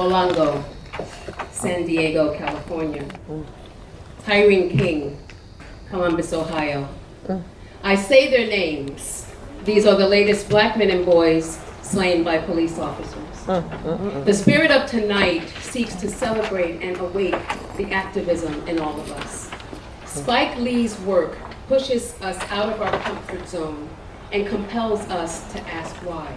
Olango, San Diego, California. Tyrene King, Columbus, Ohio. I say their names. These are the latest black men and boys slain by police officers. The spirit of tonight seeks to celebrate and awake the activism in all of us. Spike Lee's work pushes us out of our comfort zone and compels us to ask why.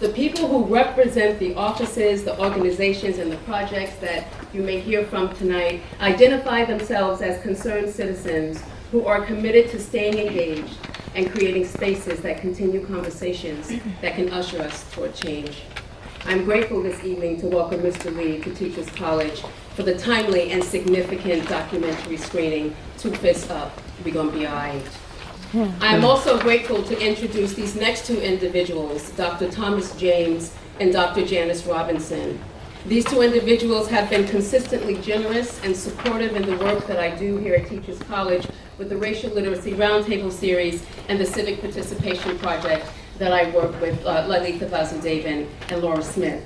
The people who represent the offices, the organizations, and the projects that you may hear from tonight identify themselves as concerned citizens who are committed to staying engaged and creating spaces that continue conversations that can usher us toward change. I'm grateful this evening to welcome Mr. Lee to Teachers College for the timely and significant documentary screening, Two Fists Up, We Gonna Be Alright. I'm also grateful to introduce these next two individuals, Dr. Thomas James and Dr. Janice Robinson. These two individuals have been consistently generous and supportive in the work that I do here at Teachers College with the Racial Literacy Roundtable Series and the Civic Participation Project that I work with Lalitha Vasudevan and Laura Smith.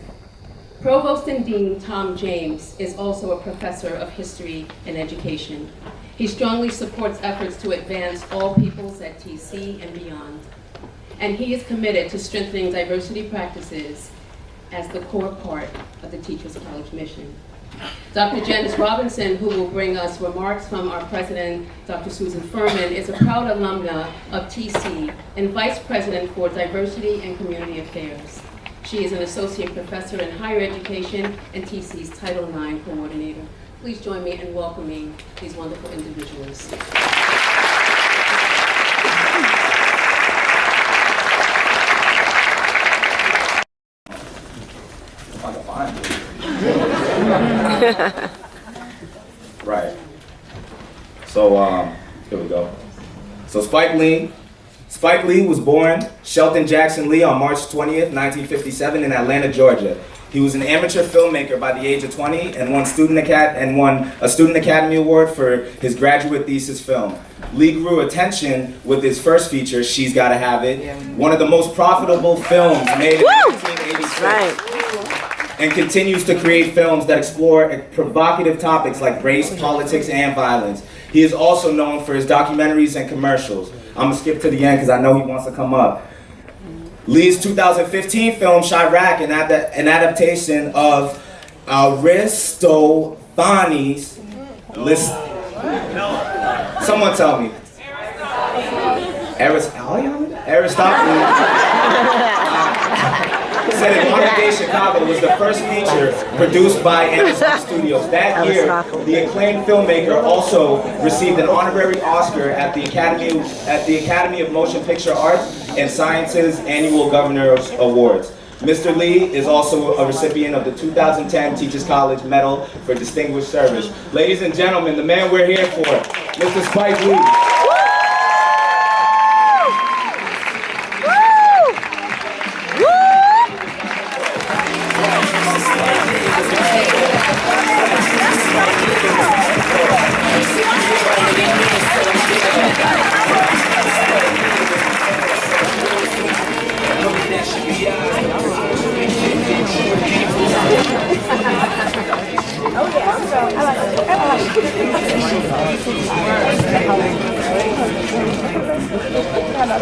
Provost and Dean Tom James is also a professor of history and education. He strongly supports efforts to advance all peoples at TC and beyond. And he is committed to strengthening diversity practices as the core part of the Teachers College mission. Dr. Janice Robinson, who will bring us remarks from our president, Dr. Susan Furman, is a proud alumna of TC and vice president for diversity and community affairs. She is an associate professor in higher education and TC's Title IX coordinator. Please join me in welcoming these wonderful individuals. Right. So, here we go. So Spike Lee was born Shelton Jackson Lee on March 20th, 1957 in Atlanta, Georgia. He was an amateur filmmaker by the age of 20 and won a Student Academy Award for his graduate thesis film. Lee grew attention with his first feature, She's Gotta Have It, one of the most profitable films made in 1986. Right. And continues to create films that explore provocative topics like race, politics, and violence. He is also known for his documentaries and commercials. I'm gonna skip to the end because I know he wants to come up. Lee's 2015 film, Chirac, an adaptation of Aristophanes' list. Someone tell me. Aristophanes. Said in modern day Chicago was the first feature produced by Amazon Studios. That year, the acclaimed filmmaker also received an honorary Oscar at the Academy of Motion Picture Arts and Sciences Annual Governor's Awards. Mr. Lee is also a recipient of the 2010 Teachers College Medal for Distinguished Service. Ladies and gentlemen, the man we're here for, Mr. Spike Lee.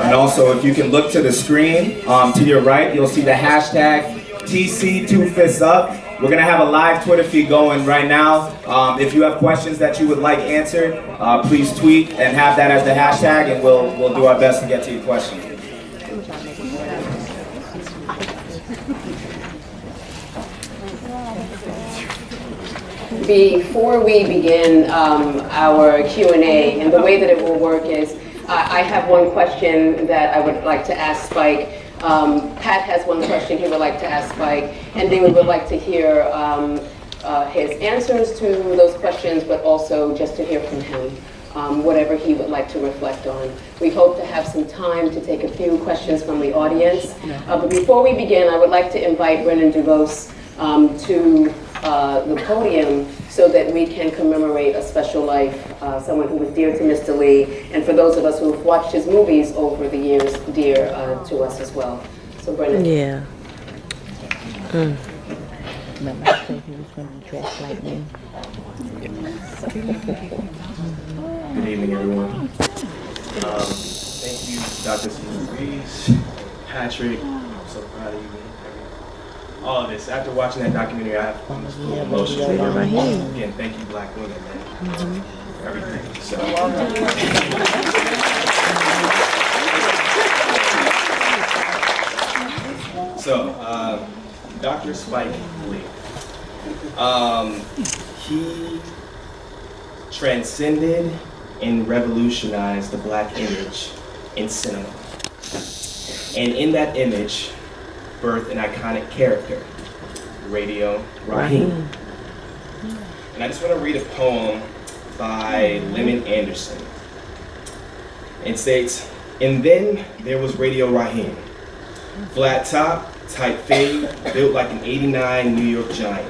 And also, if you can look to the screen, to your right, you'll see the hashtag TC2FistsUp. We're gonna have a live Twitter feed going right now. If you have questions that you would like answered, please tweet and have that as the hashtag, and we'll do our best to get to your question. Before we begin our Q&A, and the way that it will work is, I have one question that I would like to ask Spike. Pat has one question he would like to ask Spike, and then we would like to hear his answers to those questions, but also just to hear from him, whatever he would like to reflect on. We hope to have some time to take a few questions from the audience. But before we begin, I would like to invite Brennan DeVos to the podium so that we can commemorate a special life, someone who was dear to Mr. Lee, and for those of us who have watched his movies over the years, dear to us as well. So Brennan. Yeah. Remember I said he was going to dress like me. Good evening, everyone. Thank you, Dr. Susan Reeves, Patrick. I'm so proud of you. All of this. After watching that documentary, I have full emotions. Again, thank you, Black women, man. For everything. So, Dr. Spike Lee. He transcended and revolutionized the Black image in cinema. And in that image, birthed an iconic character, Radio Raheem. And I just want to read a poem by Lemon Anderson. It states, "And then there was Radio Raheem. Flat top, tight fade, built like an '89 New York Giant.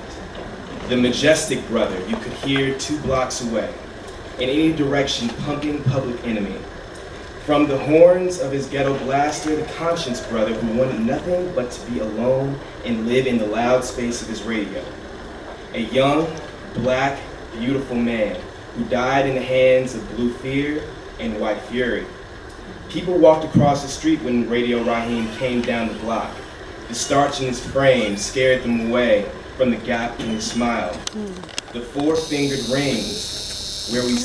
The majestic brother you could hear 2 blocks away, in any direction pumping Public Enemy. From the horns of his ghetto blaster, the conscience brother who wanted nothing but to be alone and live in the loud space of his radio. A young, black, beautiful man who died in the hands of blue fear and white fury. People walked across the street when Radio Raheem came down the block. The starch in his frame scared them away from the gap in his smile. The 4-fingered rings where we're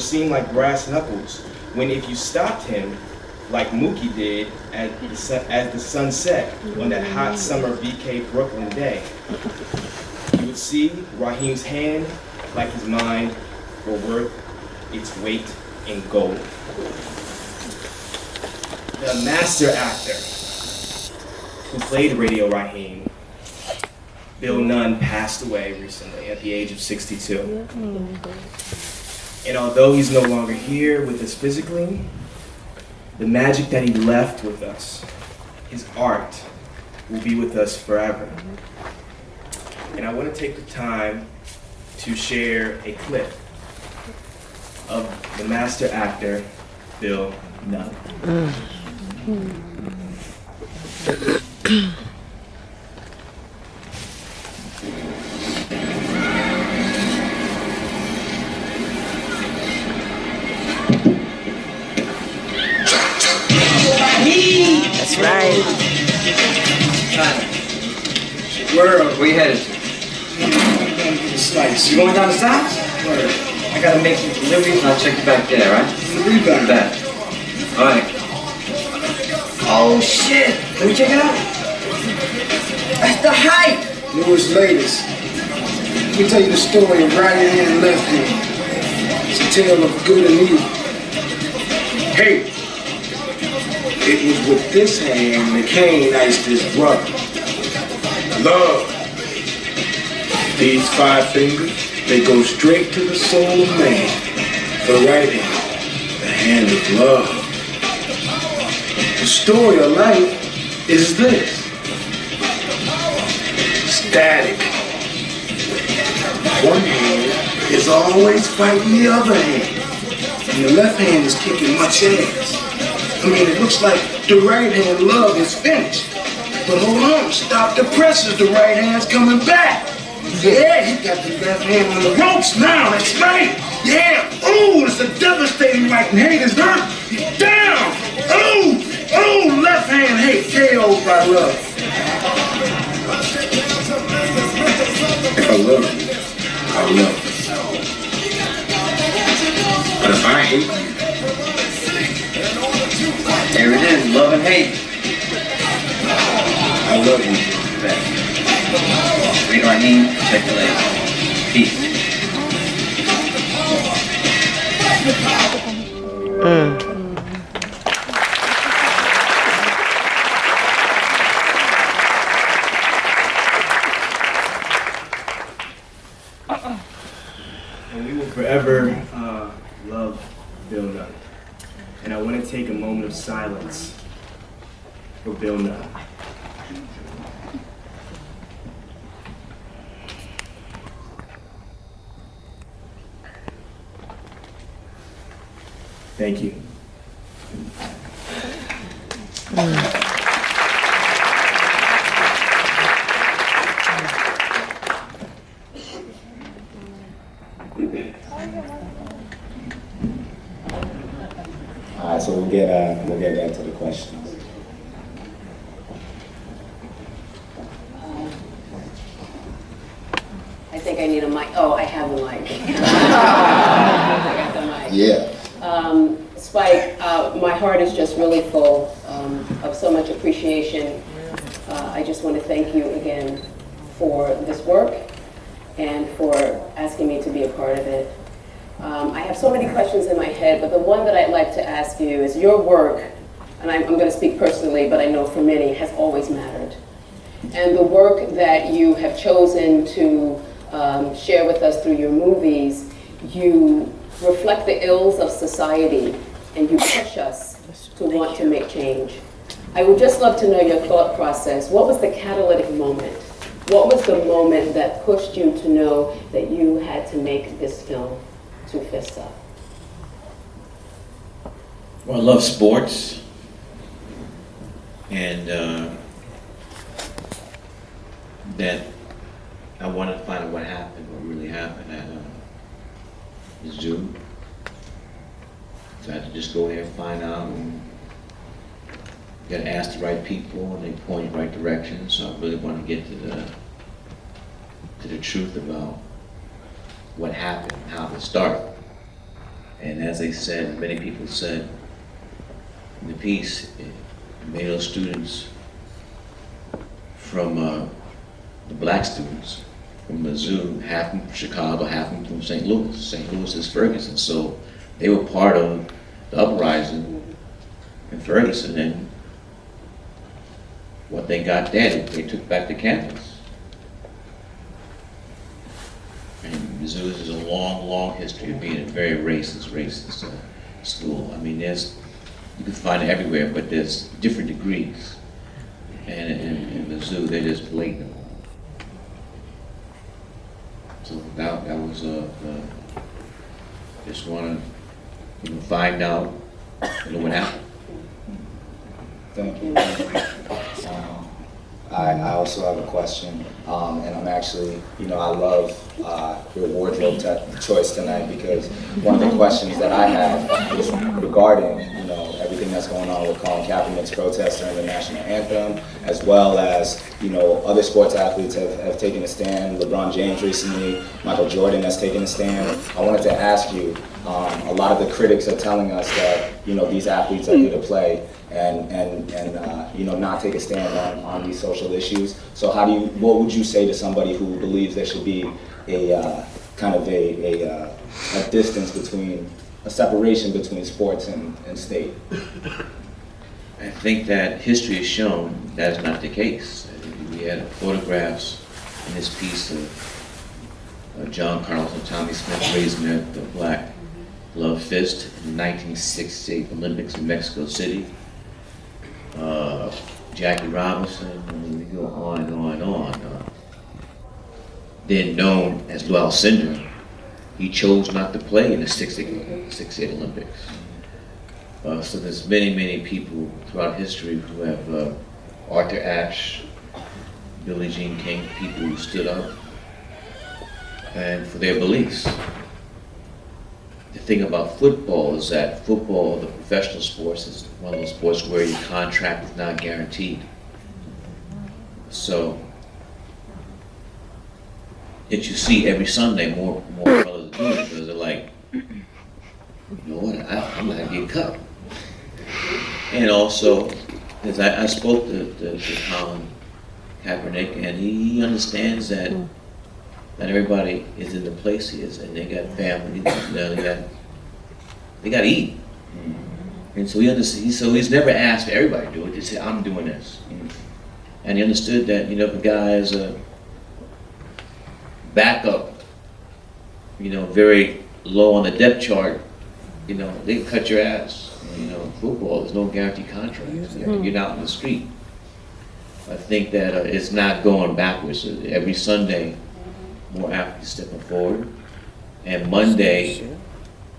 seen like brass knuckles, when if you stopped him, like Mookie did as the sun set on that hot summer BK Brooklyn day, you would see Raheem's hand, like his mind, were worth its weight in gold." The master actor who played Radio Raheem, Bill Nunn, passed away recently at the age of 62. And although he's no longer here with us physically, the magic that he left with us, his art, will be with us forever. And I want to take the time to share a clip of the master actor, Bill Nunn. That's right. Where are we headed to? Slice. You going down the south? Where? I gotta make some deliveries and I'll check you back there, right? Delivery back there. Alright. Oh shit! Can we check it out? That's the hype! Newest, latest. Let me tell you the story of right hand and left hand. It's a tale of good and evil. Hey! It was with this hand that Cain iced his brother. Love. These 5 fingers, they go straight to the soul of man. The right hand, the hand of love. The story of life is this. Static. One hand is always fighting the other hand. And the left hand is kicking much ass. I mean, it looks like the right hand love is finished. But hold on, stop the presses, the right hand's coming back. Yeah, he got the left hand on the ropes now, that's right. Yeah, ooh, it's a devastating right hand, it's hurt. He's down. Ooh, left hand, hey, KO'd by love. If I love you, I love you. But if I hate you, There it is, love and hate. I love you back. Read Raheem, check the legs. Peace. And we will forever love Bill Nunn. And I want to take a moment of silence for Bill Nunn. Thank you. we'll get back to the questions. I think I need a mic. Oh, I have the mic. I got the mic. Yeah. Spike, my heart is just really full of so much appreciation. I just want to thank you again for this work and for asking me to be a part of it. I have so many questions in my head, but the one that I'd like to ask you is your work, and I'm going to speak personally, but I know for many, has always mattered. And the work that you have chosen to share with us through your movies, you reflect the ills of society and you push us to want to make change. I would just love to know your thought process. What was the catalytic moment? What was the moment that pushed you to know that you had to make this film, Two Fists Up? Well, I love sports, and that I wanted to find out what happened, what really happened at the zoo. So I had to just go there and find out, and got to ask the right people, and they point in the right direction. So I really want to get to the truth about what happened, how it started. And as they said, many people said in the piece, it made those students from the black students from the zoo, half from Chicago, half from St. Louis. St. Louis is Ferguson, so they were part of the uprising in Ferguson, and what they got there, they took back to campus. And Mizzou has a long, long history of being a very racist school. I mean, you can find it everywhere, but there's different degrees. And in Mizzou, they're just blatant. So that was just want to find out what happened. Thank you. I also have a question, and I'm actually, I love your wardrobe choice tonight, because one of the questions that I have is regarding, everything that's going on with Colin Kaepernick's protest during the national anthem, as well as, other sports athletes have taken a stand. LeBron James recently, Michael Jordan has taken a stand. I wanted to ask you, a lot of the critics are telling us that, these athletes are here to play and not take a stand on these social issues. So what would you say to somebody who believes there should be a distance a separation between sports and state? I think that history has shown that's not the case. We had photographs in this piece of John Carlos and Tommy Smith raising the black gloved fist in the 1968 Olympics in Mexico City. Jackie Robinson, and we go on and on and on. Then known as Lou Alcindor, he chose not to play in the 68 Olympics. So there's many, many people throughout history who have, Arthur Ashe, Billie Jean King, people who stood up and for their beliefs. The thing about football is that football, the professional sports, is one of those sports where your contract is not guaranteed. So, yet you see every Sunday more brothers doing it, because they're like, you know what, I'm not gonna get cut. And also, as I spoke to Colin Kaepernick, and he understands that not everybody is in the place he is, and they got family, they got to eat. And so he understands. So he's never asked for everybody to do it. He said, "I'm doing this," and he understood that if a guy is a backup, very low on the depth chart, they can cut your ass. Football, there's no guaranteed contract. You have to get out in the street. I think that it's not going backwards. Every Sunday, more athletes stepping forward. And Monday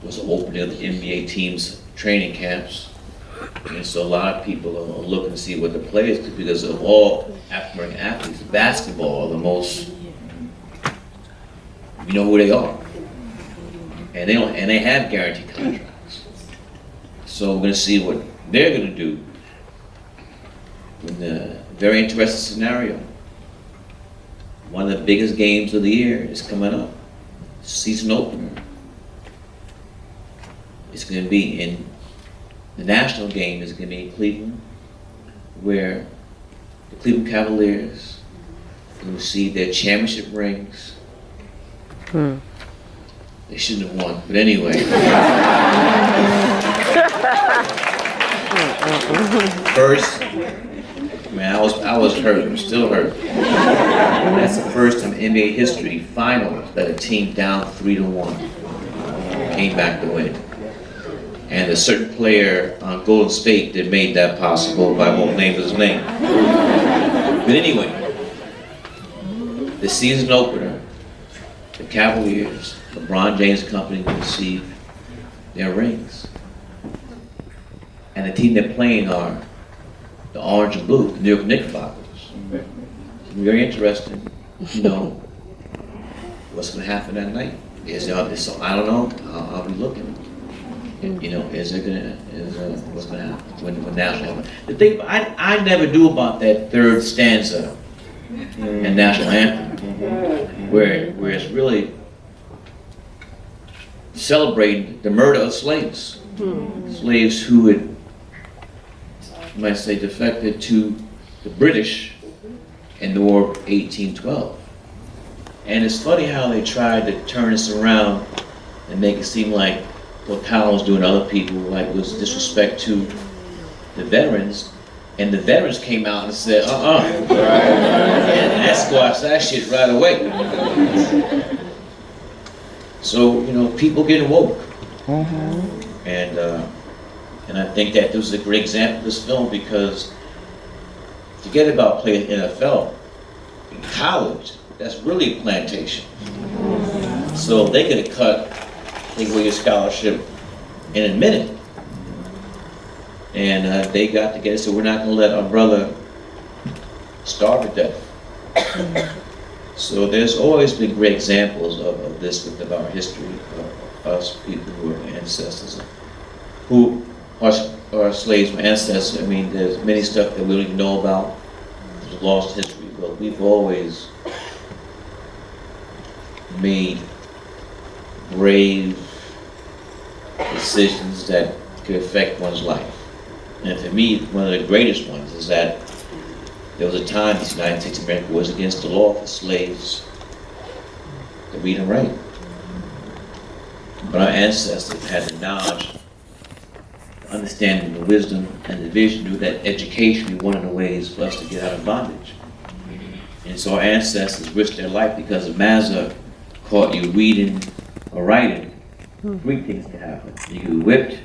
was the opening of the NBA team's training camps. And so a lot of people are looking to see what the players do, because of all African American athletes, basketball are the most, who they are. And they have guaranteed contracts. So we're going to see what they're going to do in the very interesting scenario. One of the biggest games of the year is coming up. Season opener. It's going to be in the national game is going to be in Cleveland, where the Cleveland Cavaliers will receive their championship rings. They shouldn't have won, but anyway. First, man, I was hurt. I'm still hurt. That's the first time in NBA history finals that a team down 3-1 came back to win. And a certain player on Golden State that made that possible, but I won't name his name. But anyway, the season opener, the Cavaliers, LeBron James Company will receive their rings. And the team they're playing are the orange and blue, the New York Knickerbockers. It's very interesting, you know, what's going to happen that night. So I don't know. I'll be looking. You know, what's going to happen when national anthem? The thing I never knew about that third stanza in national anthem, where it's really celebrating the murder of slaves, slaves who had, you might say, defected to the British in the War of 1812. And it's funny how they tried to turn this around and make it seem like what Colin was doing to other people, like, was disrespect to the veterans, and the veterans came out and said, and that squashed that shit right away. So, you know, people getting woke. And I think that this is a great example of this film, because forget about playing NFL. In college, that's really a plantation. So they could have cut, take away your scholarship in a minute. And they got together, so we're not going to let our brother starve to death. So there's always been great examples of this with our history, of us people who are ancestors, who are slaves, or ancestors. I mean, there's many stuff that we don't even know about. There's lost history, but we've always made brave decisions that could affect one's life. And for me, one of the greatest ones is that there was a time the United States of America was against the law for slaves to read and write. But our ancestors had the knowledge, the understanding, the wisdom, and the vision, knew that education would be one of the ways for us to get out of bondage. And so our ancestors risked their life because if Mazza caught you reading or writing, three things could happen. You could be whipped,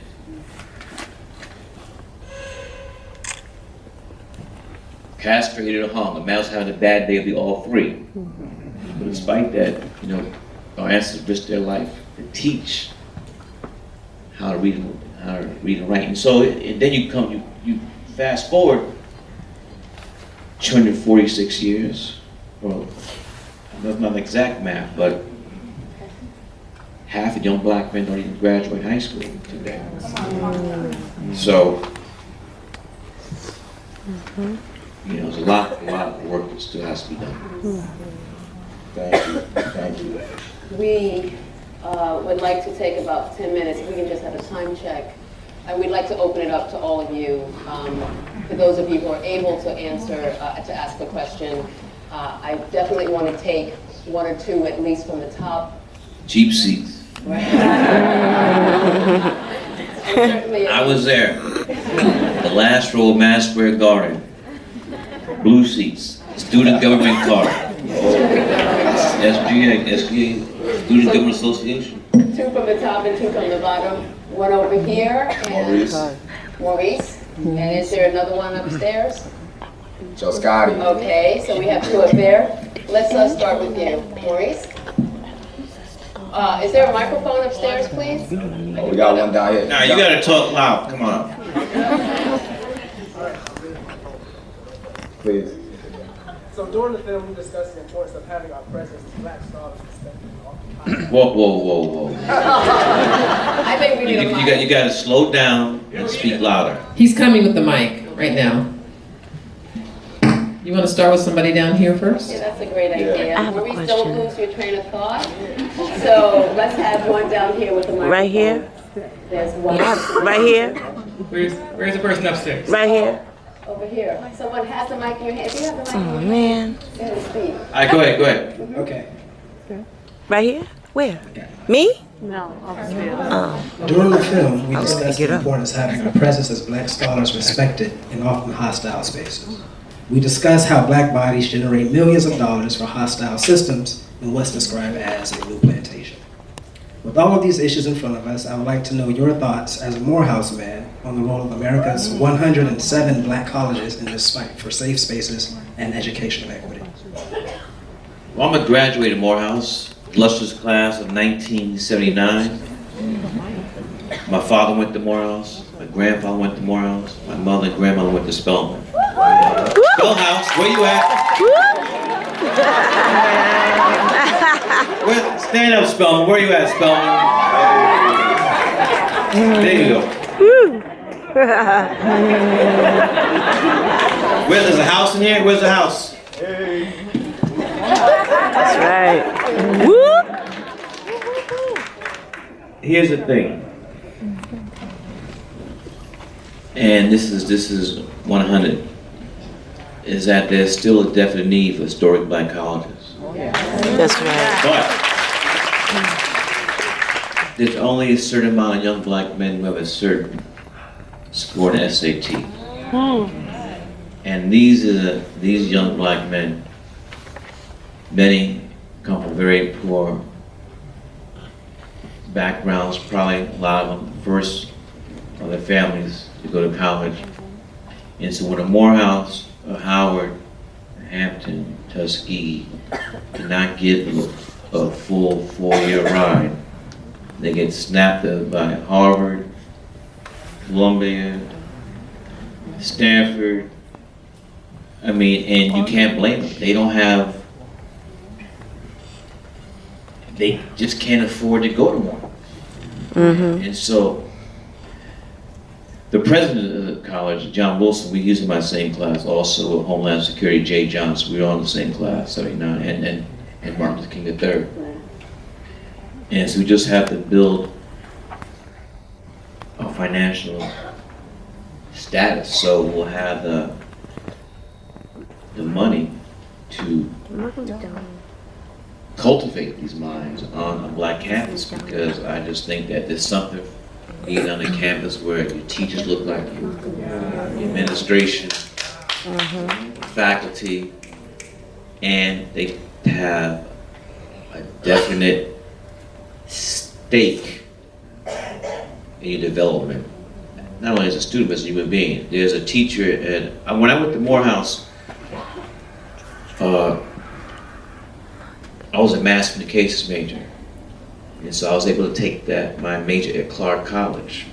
castrated, or hung. A mouse having a bad day would be all three. But despite that, you know, our ancestors risked their life to teach how to read and write. And so then you fast forward 246 years. Well, that's not an exact math, but half of young black men don't even graduate high school today. So, you know, there's a lot of work that still has to be done. Thank you. We would like to take about 10 minutes, if we can just have a time check. And we'd like to open it up to all of you. For those of you who are able to ask a question, I definitely want to take one or two, at least from the top. Cheap seats. I was there. The last row of Madison Square Garden. Blue seats. Student Government Card. SGA, Student Government Association. Two from the top and two from the bottom. One over here. And Maurice. And is there another one upstairs? Joe Scotty. Okay, so we have two up there. Let's start with you, Maurice. Is there a microphone upstairs, please? Oh, we got one down here. Now you gotta talk loud. Come on. Please. So during the film, we discussed the importance of having our presence as Black scholars respected and occupied. Whoa. I think we need a mic. You got to slow down and speak louder. He's coming with the mic right now. You want to start with somebody down here first? Yeah, that's a great idea. I have a Maurice, question. don't lose your train of thought. So let's have one down here with the microphone. Right here? There's one. Right here? Where's the person upstairs? Right here? Over here. Someone has the mic in your hand. Do you have the mic in Oh, your hand? man. Go ahead and speak. All right, go ahead. Okay. Right here? Where? Me? Oh. During the film, we I was gonna discussed get the up. importance of having our presence as Black scholars respected in often hostile spaces. We discussed how Black bodies generate millions of dollars for hostile systems in what's described as a new plantation. With all of these issues in front of us, I would like to know your thoughts as a Morehouse man on the role of America's 107 Black colleges in this fight for safe spaces and educational equity. Well, I'm a graduate of Morehouse, illustrious class of 1979. My father went to Morehouse, my grandfather went to Morehouse, my mother and grandmother went to Spelman. Spellhouse, where you at? Stand up, Spelman. Where you at, Spelman? There you go. There's a house in here? Where's the house? That's right. Whoop! Here's the thing. And this is 100. Is that there's still a definite need for historic Black colleges. That's right. But there's only a certain amount of young Black men who have a certain score in SAT. And these young Black men, many come from very poor backgrounds, probably a lot of them first of their families to go to college. And so when a Morehouse, a Howard, a Hampton, Tuskegee cannot get a full 4-year ride, they get snapped up by Harvard, Columbia, Stanford. I mean, and you can't blame them. They don't have, they just can't afford to go to one. And so, the president of the college, John Wilson, we used him in my same class, also Homeland Security, Jay Johnson, we were all in the same class, 79, and Martin Luther King III. And so we just have to build a financial status, so we'll have the money to cultivate these minds on a Black campus, because I just think that there's something being on a campus where your teachers look like you, your administration, faculty, and they have a definite stake in your development. Not only as a student, but as a human being. There's a teacher, and when I went to Morehouse, I was a mass communications major. And so I was able to take my major at Clark College.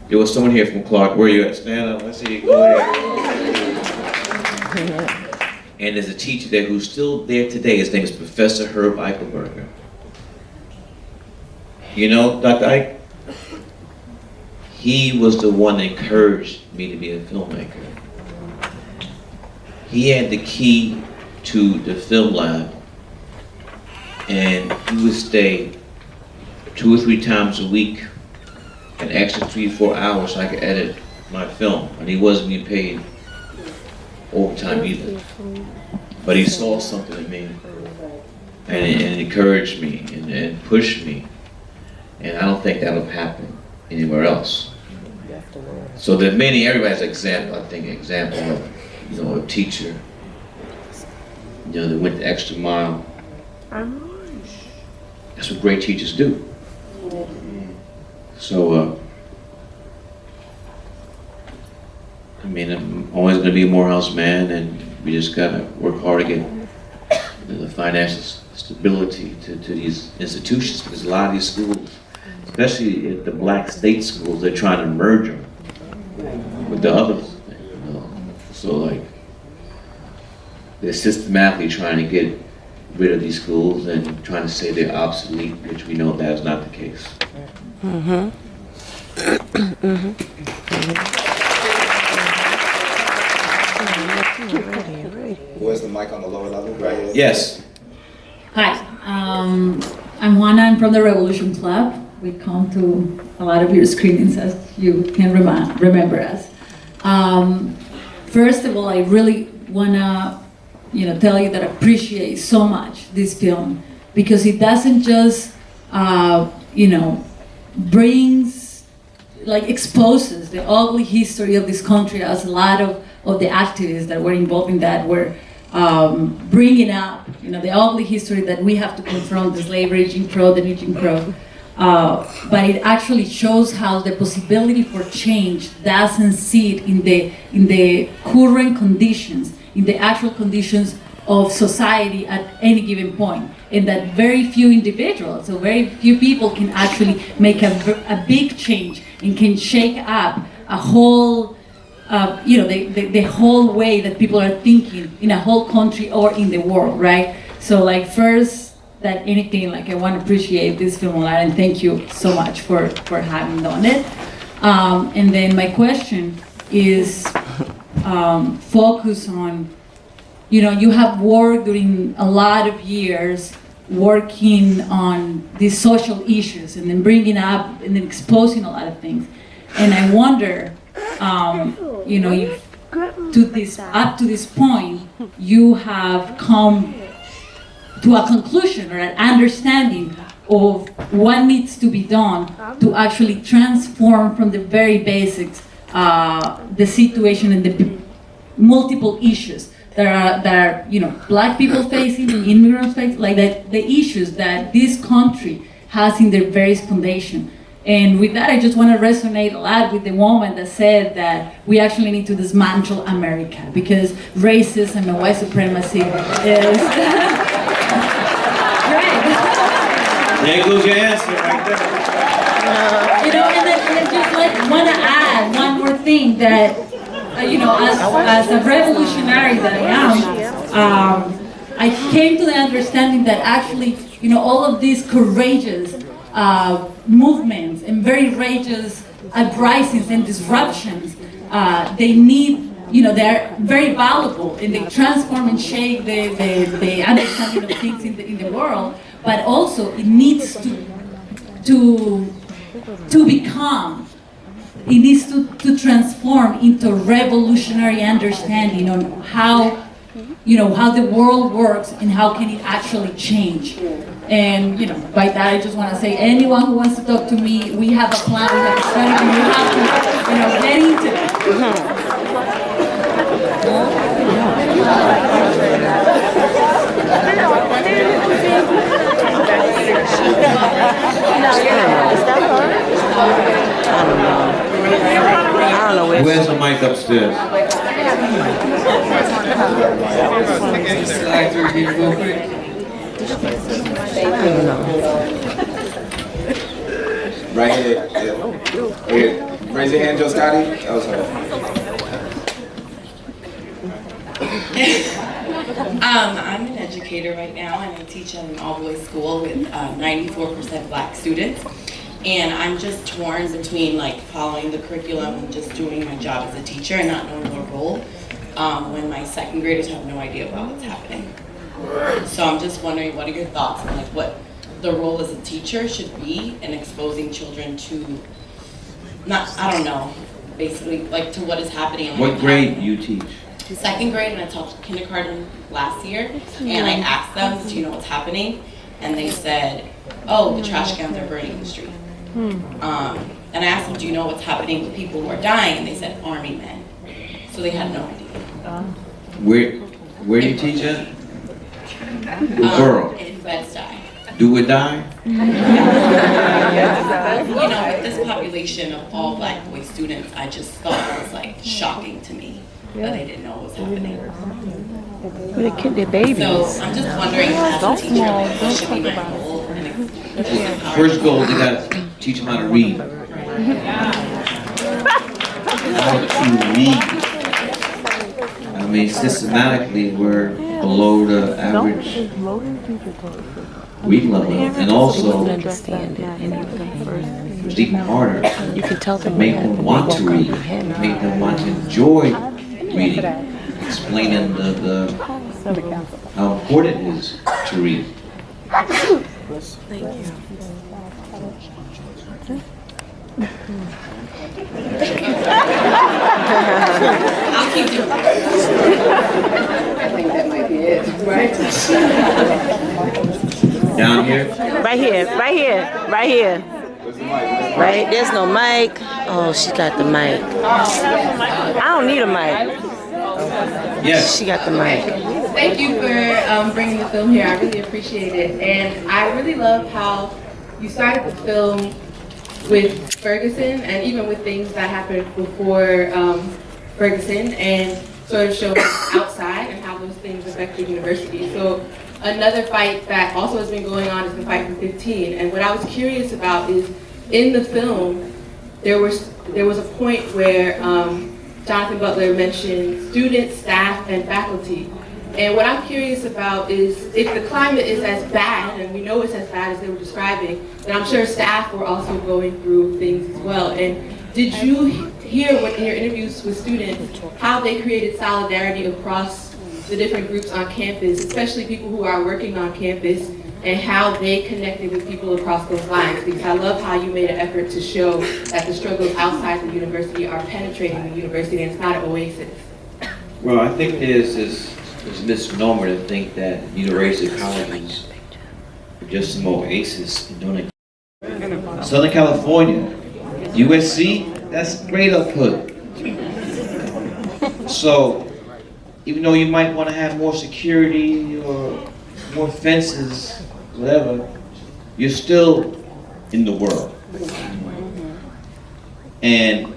There was someone here from Clark. Where are you at? Stand up. Let's see you go there. And there's a teacher there who's still there today. His name is Professor Herb Eichelberger. You know, Dr. Ike? He was the one that encouraged me to be a filmmaker. He had the key to the film lab, and he would stay 2 or 3 times a week, an extra 3 or 4 hours so I could edit my film. And he wasn't getting paid overtime either. But he saw something in me, and it encouraged me and pushed me. And I don't think that'll happen anywhere else. So there are many, everybody's example, I think, example of, you know, a teacher, you know, that went the extra mile. That's what great teachers do. So, I mean, I'm always going to be a Morehouse man, and we just got to work hard to get the financial stability to these institutions, because a lot of these schools, especially at the Black state schools, they're trying to merge them with the others. You know? So, like, they're systematically trying to get rid of these schools and trying to say they're obsolete, which we know that is not the case. Mm-hmm. Where's the mic on the lower level? Right here. Yes. Hi, I'm Juana. I'm from the Revolution Club. We come to a lot of your screenings, as you can remember us. First of all, I really wanna, tell you that I appreciate so much this film, because it doesn't just, exposes the ugly history of this country, as a lot of the activists that were involved in that were bringing up, the ugly history that we have to confront, the slavery, Jim Crow, the new Jim Crow. But it actually shows how the possibility for change doesn't sit in the current conditions, in the actual conditions of society at any given point, and that very few individuals, so very few people can actually make a big change and can shake up a whole, the whole way that people are thinking in a whole country or in the world, right? So first than anything, I want to appreciate this film a lot, and thank you so much for having done it. And then my question is focus on, you have worked during a lot of years working on these social issues and then bringing up and then exposing a lot of things. And I wonder, up to this point, you have come to a conclusion or an understanding of what needs to be done to actually transform from the very basics the situation and the multiple issues that are Black people facing, immigrants facing, the issues that this country has in their various foundation. And with that, I just want to resonate a lot with the woman that said that we actually need to dismantle America, because racism and white supremacy is... There goes your answer right there. And I just want to add one more thing that, as a revolutionary that I am, I came to the understanding that actually, all of these courageous movements and very courageous uprisings and disruptions, they need, they're very valuable, and they transform and shape the understanding of things in the world. But also it needs to become, it needs to transform into revolutionary understanding on how the world works and how can it actually change. And by that I just want to say, anyone who wants to talk to me, we have a plan, we have a strategy, we have to get into it. Where's the mic upstairs? Right here. Here. Raise your hand, Joe Scotty. That was her. I'm an educator right now, and I teach at an all-boys school with 94% Black students. And I'm just torn between following the curriculum and just doing my job as a teacher and not knowing my role when my second graders have no idea about what's happening. So I'm just wondering, what are your thoughts on what the role as a teacher should be in exposing children to, basically to what is happening. What grade do you teach? Second grade, and I taught kindergarten last year, and I asked them, do you know what's happening? And they said, oh, the trash cans are burning in the street. And I asked them, do you know what's happening with people who are dying? And they said, army men. So they had no idea. Where do you teach at? Borough? In Bed-Stuy. Do or die? With this population of all Black boy students, I just thought it was shocking to me that they didn't know what was happening. They're babies. So I'm just wondering, as a teacher, what should be my role? First goal, they gotta teach them how to read. How to read. Systematically, we're below the average reading level, and also understand it, and it's even harder you can tell to them make that them they want won't to read, comprehend. make them want to enjoy reading, explaining the how important it is to read. Thank you. I'll keep doing it. I think that might be it, right? Down here, Right here, right here, right here. Right, there's no mic. Oh, she got the mic. I don't need a mic. yes. She got the mic. Thank you for bringing the film here. I really appreciate it. And I really love how you started the film with Ferguson and even with things that happened before Ferguson and sort of showing outside and how those things affect the university. So another fight that also has been going on is the fight for 15. And what I was curious about is in the film, there was a point where Jonathan Butler mentioned students, staff, and faculty. And what I'm curious about is if the climate is as bad, and we know it's as bad as they were describing, then I'm sure staff were also going through things as well. And did you hear in your interviews with students how they created solidarity across the different groups on campus, especially people who are working on campus, and how they connected with people across those lines? Because I love how you made an effort to show that the struggles outside the university are penetrating the university and it's not an oasis. Well, I think there's this misnomer to think that university colleges are just some oasis in doing it. Southern California, USC, that's great output. So, even though you might want to have more security or more fences, whatever, you're still in the world. And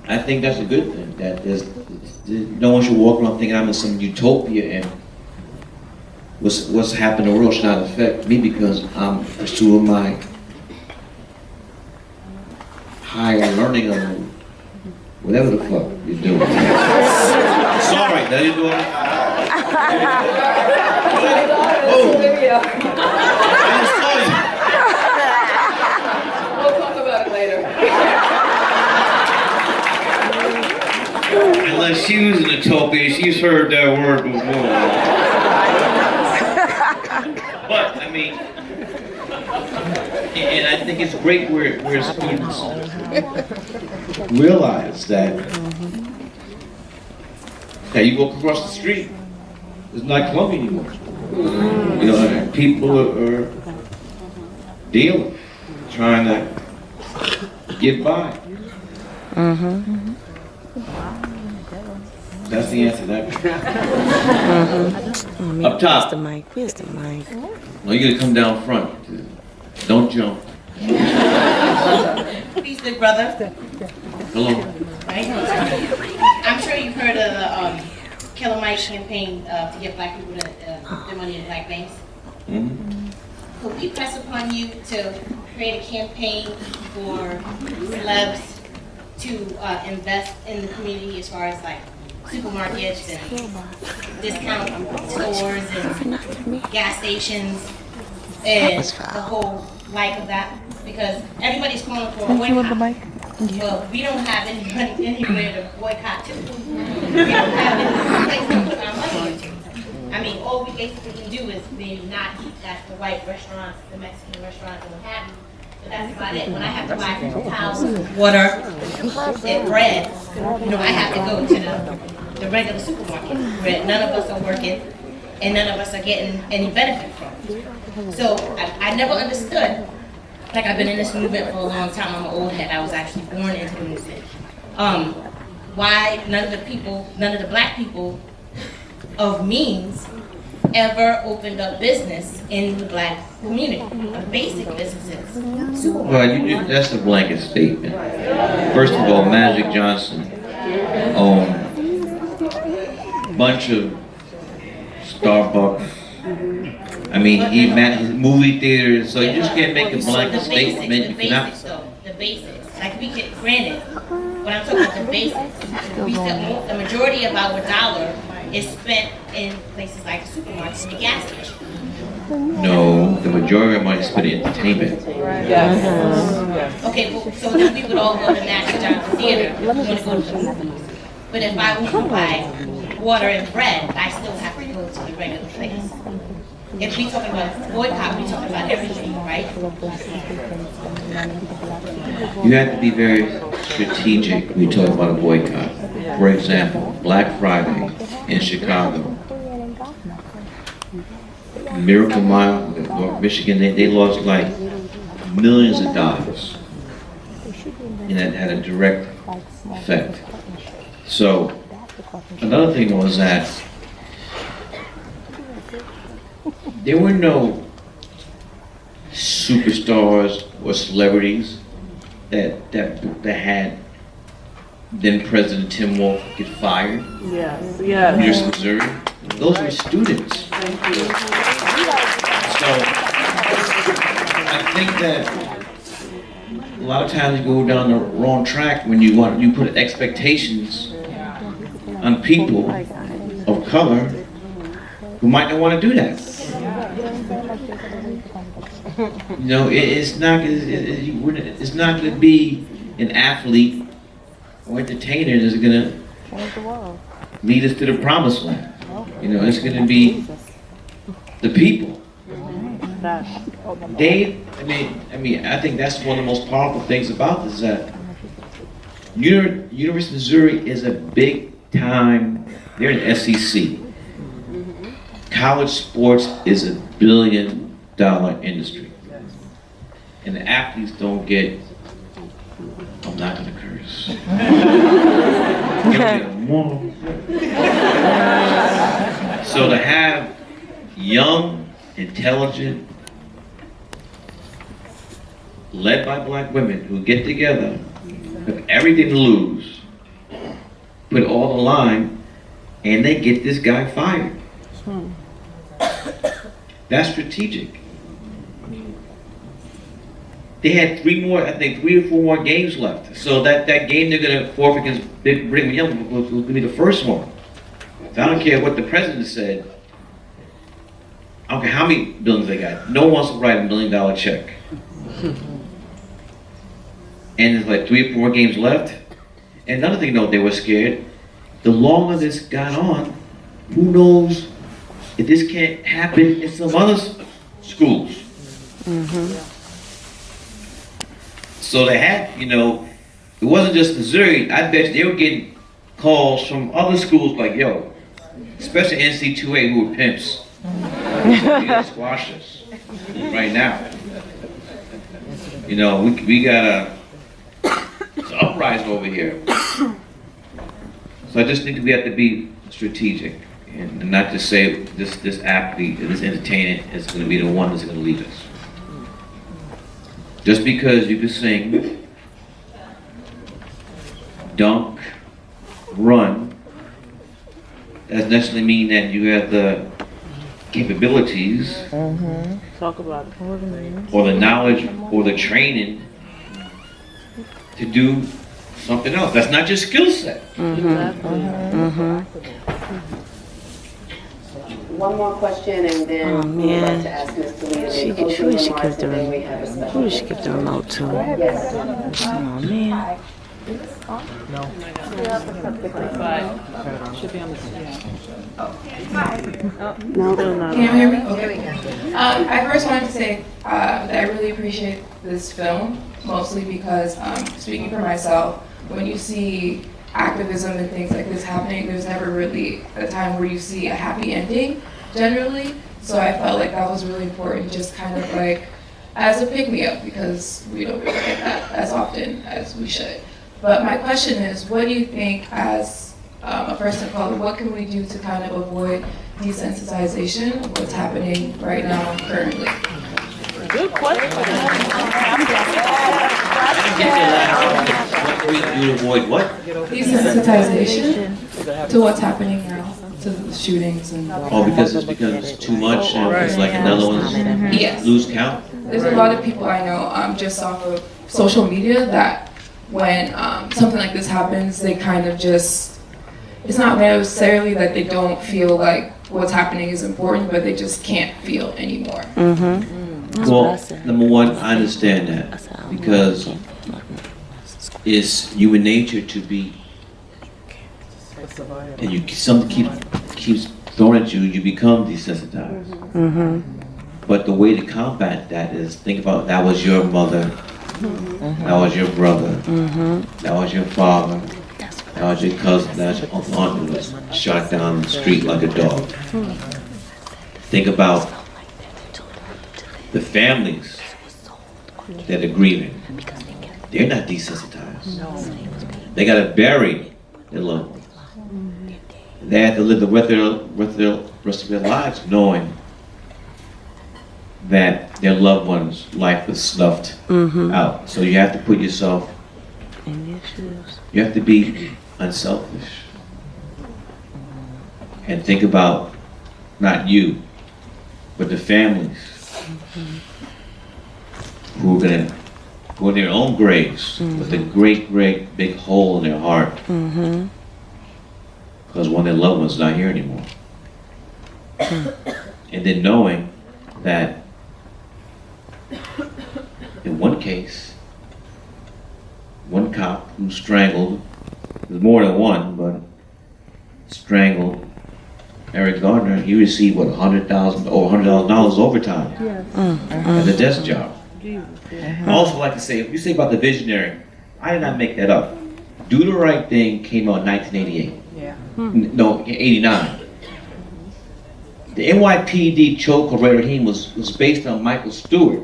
I think that's a good thing, that no one should walk around thinking I'm in some utopia and what's happening in the world should not affect me because I'm pursuing my higher learning or whatever the fuck you're doing. Sorry, now you're doing it. Oh. We'll talk about it later. Unless she was in utopia, she's heard that word before. But, I mean, and I think it's great where students realize that you walk across the street, it's not Columbia anymore. You know, people are dealing, trying to get by. That's the answer to that. Up top. Where's the mic? Where's the mic? No, you gotta come down front. Don't jump. Peace, big brother. Hello. Right? I'm sure you've heard of the Killer Mike campaign to get black people to put money in black banks. Could we press upon you to create a campaign for celebs to invest in the community as far as like supermarkets and discount stores and gas stations and the whole like of that? Because everybody's calling for a boycott. Well, we don't have anywhere to boycott to. We don't have any place to put our money into. I mean, all we basically can do is maybe not eat at the white restaurants, the Mexican restaurants, and what have you. But that's about it. When I have to buy towels, water, and bread, you know, I have to go to the regular supermarket where none of us are working and none of us are getting any benefit from. So I never understood. Like, I've been in this movement for a long time. I'm an old head. I was actually born into the movement. Why none of the black people of means ever opened up business in the black community, basic businesses. Well, that's a blanket statement. First of all, Magic Johnson owned a bunch of Starbucks. I mean, he managed movie theaters, so you just can't make a blanket statement. The basics. Like, we get, granted, when I'm talking about the basics, we spent the majority of our dollar is spent in places like supermarkets and gas stations. No, the majority of money is spent in entertainment. Okay, well, so then we would all go to National Giant Theater. We want to go to the movies. But if I want to buy water and bread, I still have to go to the regular place. If we talking about boycott, we talking about everything, right? You have to be very strategic when you talk about a boycott. For example, Black Friday in Chicago, Miracle Mile, North Michigan, they lost like millions of dollars. And that had a direct effect. So, another thing was that there were no superstars or celebrities that had then President Tim Wolf get fired. Yes, University of Missouri. Those were students. So I think that a lot of times you go down the wrong track when you put expectations on people of color who might not want to do that. You know, it's not going to be an athlete or entertainer that's going to lead us to the promised land. You know, it's going to be the people. I think that's one of the most powerful things about this, is that University of Missouri is a big time, they're an SEC. College sports is a $1 billion industry. And the athletes don't get, I'm not going to curse. So to have young, intelligent, led by black women who get together, have everything to lose, put all the line, and they get this guy fired. That's strategic. They had 3 or 4 more games left. So that game they're going to forfeit against Brigham Young was going to be the first one. So I don't care what the president said. I don't care how many billions they got. No one wants to write $1 million check. And there's like 3 or 4 games left. And another thing, though, they were scared. The longer this got on, who knows if this can't happen in some other schools. So they had, you know, it wasn't just Missouri. I bet they were getting calls from other schools like, yo, especially NC2A who were pimps. You gotta squash us right now. You know, we got an uprising over here. So I just think we have to be strategic and not just say this athlete, this entertainer is going to be the one that's going to lead us. Just because you can sing, dunk, run, doesn't necessarily mean that you have the capabilities Talk about it. or the knowledge or the training to do something else. That's not your skill set. One more question, and then we'd like to ask Ms. Toledo to close the remarks, and then we have a special. Who did she give the remote to? Yes. Oh man. No, can you hear me? Okay. I first wanted to say that I really appreciate this film, mostly because, speaking for myself, when you see activism and things like this happening, there's never really a time where you see a happy ending, generally. So I felt like that was really important, just kind of like as a pick-me-up, because we don't really get that as often as we should. But my question is, what do you think as a person of color, what can we do to kind of avoid desensitization of what's happening right now currently? Good question. What do we do to avoid what? Desensitization to what's happening now, to the shootings and. Oh, because it's too much and it's like another one Yes. lose count? There's a lot of people I know just off of social media that when something like this happens, they kind of just, it's not necessarily that they don't feel like what's happening is important, but they just can't feel anymore. Well, number one, I understand that because it's human nature to be, and you something keeps throwing at you, you become desensitized. But the way to combat that is think about that was your mother, that was your brother, that was your father, that was your cousin, that was your aunt who was shot down the street like a dog. Think about the families that are grieving. They're not desensitized. They gotta bury their loved ones. They have to live the rest of their lives knowing that their loved one's life was snuffed out. So you have to put yourself in their shoes. You have to be unselfish and think about not you, but the families who are gonna go in their own graves with a great, great big hole in their heart because one of their loved ones is not here anymore. And then knowing that in one case, one cop who strangled, there's more than one, but strangled Eric Gardner, he received what, $100,000 overtime at a desk job. I also like to say, if you say about the visionary, I did not make that up. Do the Right Thing came out in 1988. No, 89. The NYPD Choke of Ray Rahim was based on Michael Stewart,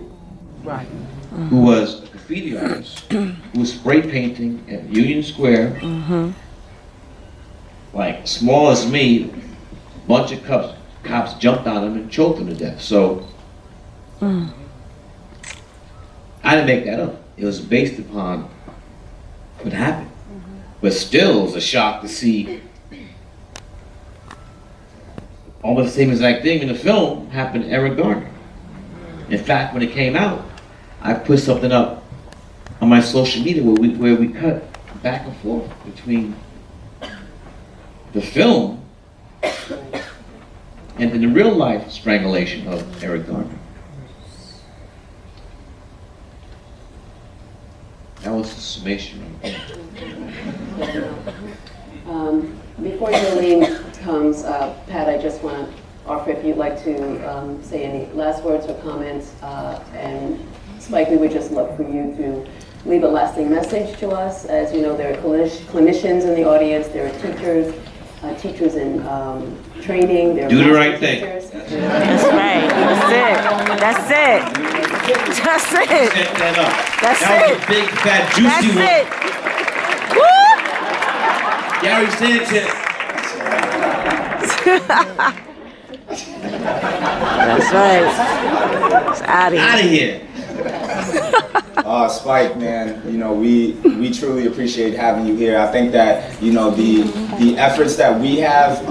who was a graffiti artist, who was spray painting at Union Square, like small as me. Bunch of cops jumped on him and choked him to death. So I didn't make that up. It was based upon what happened. But still, it was a shock to see almost the same exact thing in the film happened to Eric Gardner. In fact, when it came out, I put something up on my social media where we cut back and forth between the film and then the real life strangulation of Eric Gardner. That was the summation right there. Before Jolene comes, Pat, I just want to offer if you'd like to say any last words or comments, and Spike, we would just love for you to leave a lasting message to us. As you know, there are clinicians in the audience, there are teachers in training. There are do the right thing. Teachers. That's right. That's it. That's it. Set that up. That's that it. was a big, fat, juicy That's one. it. Woo! Gary Sanchez. That's right. It's out of here. Out of here. Spike, man, you know, we truly appreciate having you here. I think that, you know, the efforts that we have,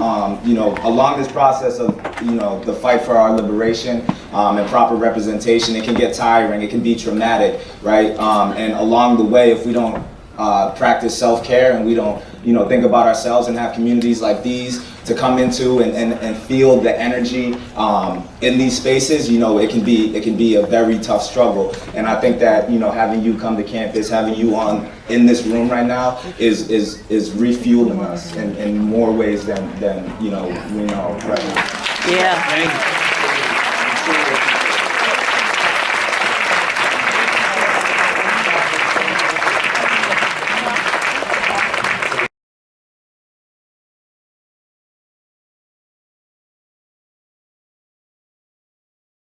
you know, along this process of, you know, the fight for our liberation and proper representation, it can get tiring, it can be traumatic, right? And along the way, if we don't practice self-care and we don't, you know, think about ourselves and have communities like these to come into and feel the energy in these spaces, you know, it can be a very tough struggle. And I think that, you know, having you come to campus, having you in this room right now is refueling us in more ways than you know we know right now. Yeah. Thank you.